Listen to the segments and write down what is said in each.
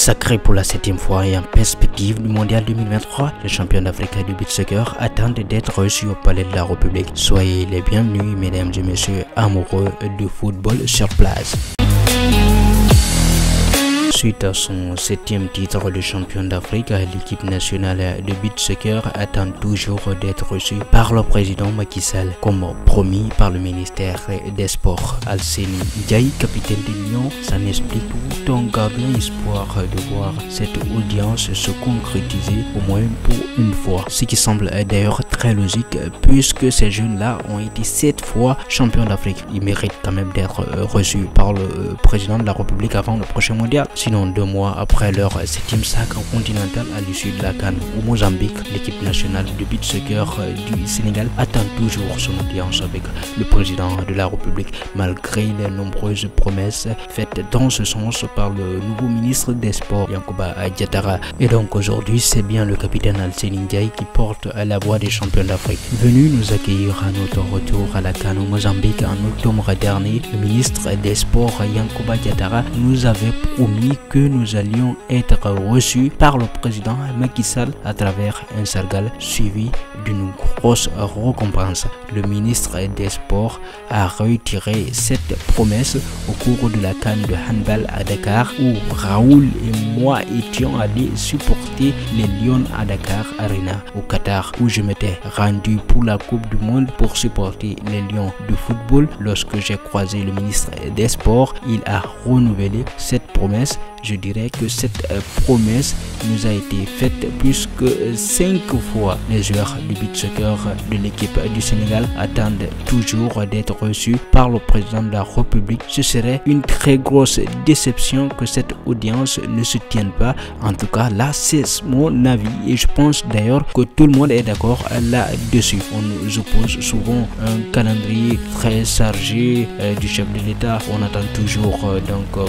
Sacré pour la 7e fois et en perspective du mondial 2023, les champions d'Afrique de beach soccer attendent d'être reçus au palais de la République. Soyez les bienvenus, mesdames et messieurs amoureux de football sur place. Suite à son 7e titre de champion d'Afrique, l'équipe nationale de beach soccer attend toujours d'être reçue par le président Macky Sall, comme promis par le ministère des Sports. Alseni Ndiaye, capitaine des Lions, s'en explique tout en gardant espoir de voir cette audience se concrétiser au moins pour une fois. Ce qui semble d'ailleurs très logique puisque ces jeunes-là ont été 7 fois champions d'Afrique. Ils méritent quand même d'être reçus par le président de la République avant le prochain mondial. Sinon, 2 mois après leur 7e sacre continental à l'issue de la CAN au Mozambique, l'équipe nationale de beach soccer du Sénégal attend toujours son audience avec le président de la République, malgré les nombreuses promesses faites dans ce sens par le nouveau ministre des Sports, Yankhoba Diattara. Et donc aujourd'hui, c'est bien le capitaine Alseni Ndiaye qui porte la voix des champions d'Afrique. Venu nous accueillir à notre retour à la CAN au Mozambique en octobre dernier, le ministre des Sports, Yankhoba Diattara, nous avait promis que nous allions être reçus par le président Macky Sall à travers un sargal suivi d'une grosse récompense. Le ministre des Sports a retiré cette promesse au cours de la CAN de handball à Dakar où Raoul et moi étions allés supporter les Lions à Dakar Arena au Qatar, où je m'étais rendu pour la Coupe du Monde pour supporter les Lions de football. Lorsque j'ai croisé le ministre des Sports, il a renouvelé cette promesse. Je dirais que cette promesse nous a été faite plus que 5 fois. Les joueurs du beach soccer de l'équipe du Sénégal attendent toujours d'être reçus par le président de la République. Ce serait une très grosse déception que cette audience ne se tienne pas. En tout cas, là, c'est mon avis et je pense d'ailleurs que tout le monde est d'accord là-dessus. On nous oppose souvent un calendrier très chargé du chef de l'État. On attend toujours,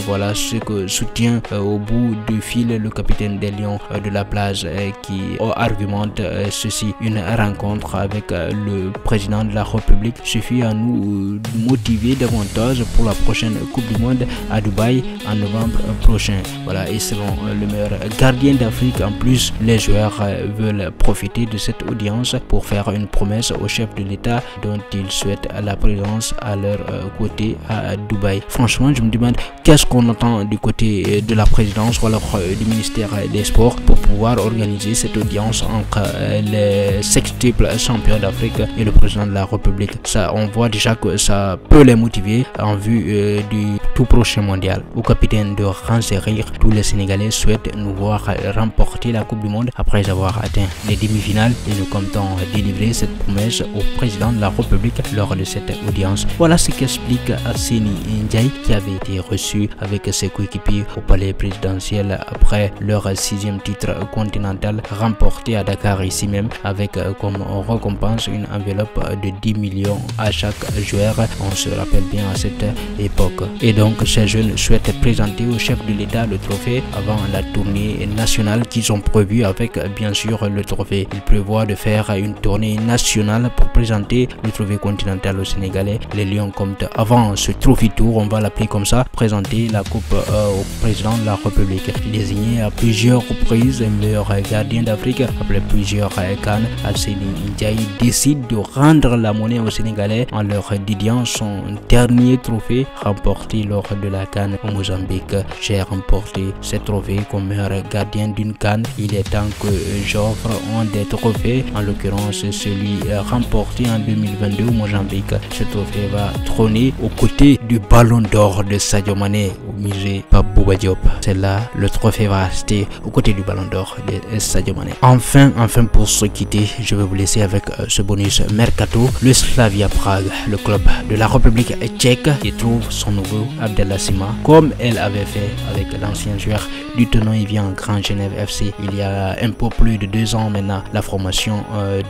voilà ce que soutient au bout du fil le capitaine des Lions de la plage qui argumente ceci: une rencontre avec le président de la République suffit à nous motiver davantage pour la prochaine Coupe du Monde à Dubaï en novembre prochain. Voilà, et selon le meilleur gardien d'Afrique, en plus les joueurs veulent profiter de cette audience pour faire une promesse au chef de l'État dont ils souhaitent la présence à leur côté à Dubaï. Franchement, je me demande qu'est-ce qu'on attend du côté de la présidence ou alors du ministère des Sports pour pouvoir organiser cette audience entre les sextuples champions d'Afrique et le président de la République. Ça, on voit déjà que ça peut les motiver en vue du tout prochain mondial. Au capitaine de renseigner, tous les Sénégalais souhaitent nous voir remporter la Coupe du Monde après avoir atteint les demi-finales et nous comptons délivrer cette promesse au président de la République lors de cette audience. Voilà ce qu'explique Alseni Ndiaye qui avait été reçu avec ses coéquipiers au palais présidentiel après leur 6e titre continental remporté à Dakar ici même, avec comme récompense une enveloppe de 10 millions à chaque joueur. On se rappelle bien à cette époque. Et donc ces jeunes souhaitent présenter au chef de l'État le trophée avant la tournée nationale qu'ils ont prévue avec bien sûr le trophée. Ils prévoient de faire une tournée nationale pour présenter le trophée continental aux Sénégalais. Les Lions comptent avant ce trophy tour, on va l'appeler comme ça, présenter la coupe au président de la République. Désigné à plusieurs reprises meilleur gardien d'Afrique après plusieurs CAN, Alseni Ndiaye décide de rendre la monnaie aux Sénégalais en leur dédiant son dernier trophée remporté lors de la CAN au Mozambique. J'ai remporté ce trophée comme meilleur gardien d'une CAN. Il est temps que j'offre un des trophées, en l'occurrence celui remporté en 2022 au Mozambique. Ce trophée va trôner aux côtés du ballon d'or de Sadio Mané au musée Pape Bouba Diop. C'est là le trophée va rester aux côtés du ballon d'or de Sadio Mané. Enfin pour se quitter, je vais vous laisser avec ce bonus mercato. Le Slavia Prague, le club de la République tchèque, qui trouve son nouveau Abdallah Sima, comme elle avait fait avec l'ancien joueur du tenant et vient en Grand Genève FC il y a un peu plus de 2 ans maintenant. La formation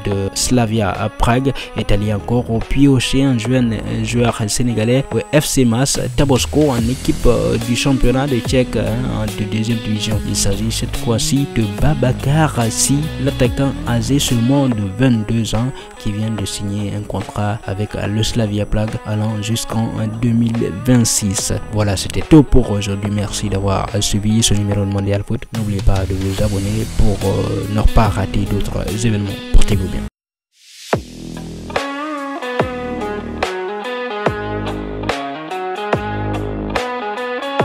de Slavia à Prague est allée encore au piocher un jeune joueur sénégalais au FC Mas Tabasco en équipe du championnat de Tchèque de deuxième division. Il s'agit cette fois-ci de Babacar Asi, l'attaquant âgé seulement de 22 ans qui vient de signer un contrat avec le Slavia Prague allant jusqu'en 2026. Voilà, c'était tout pour aujourd'hui. Merci d'avoir suivi ce numéro de Mondial Foot. N'oubliez pas de vous abonner pour ne pas rater d'autres événements. Portez-vous bien.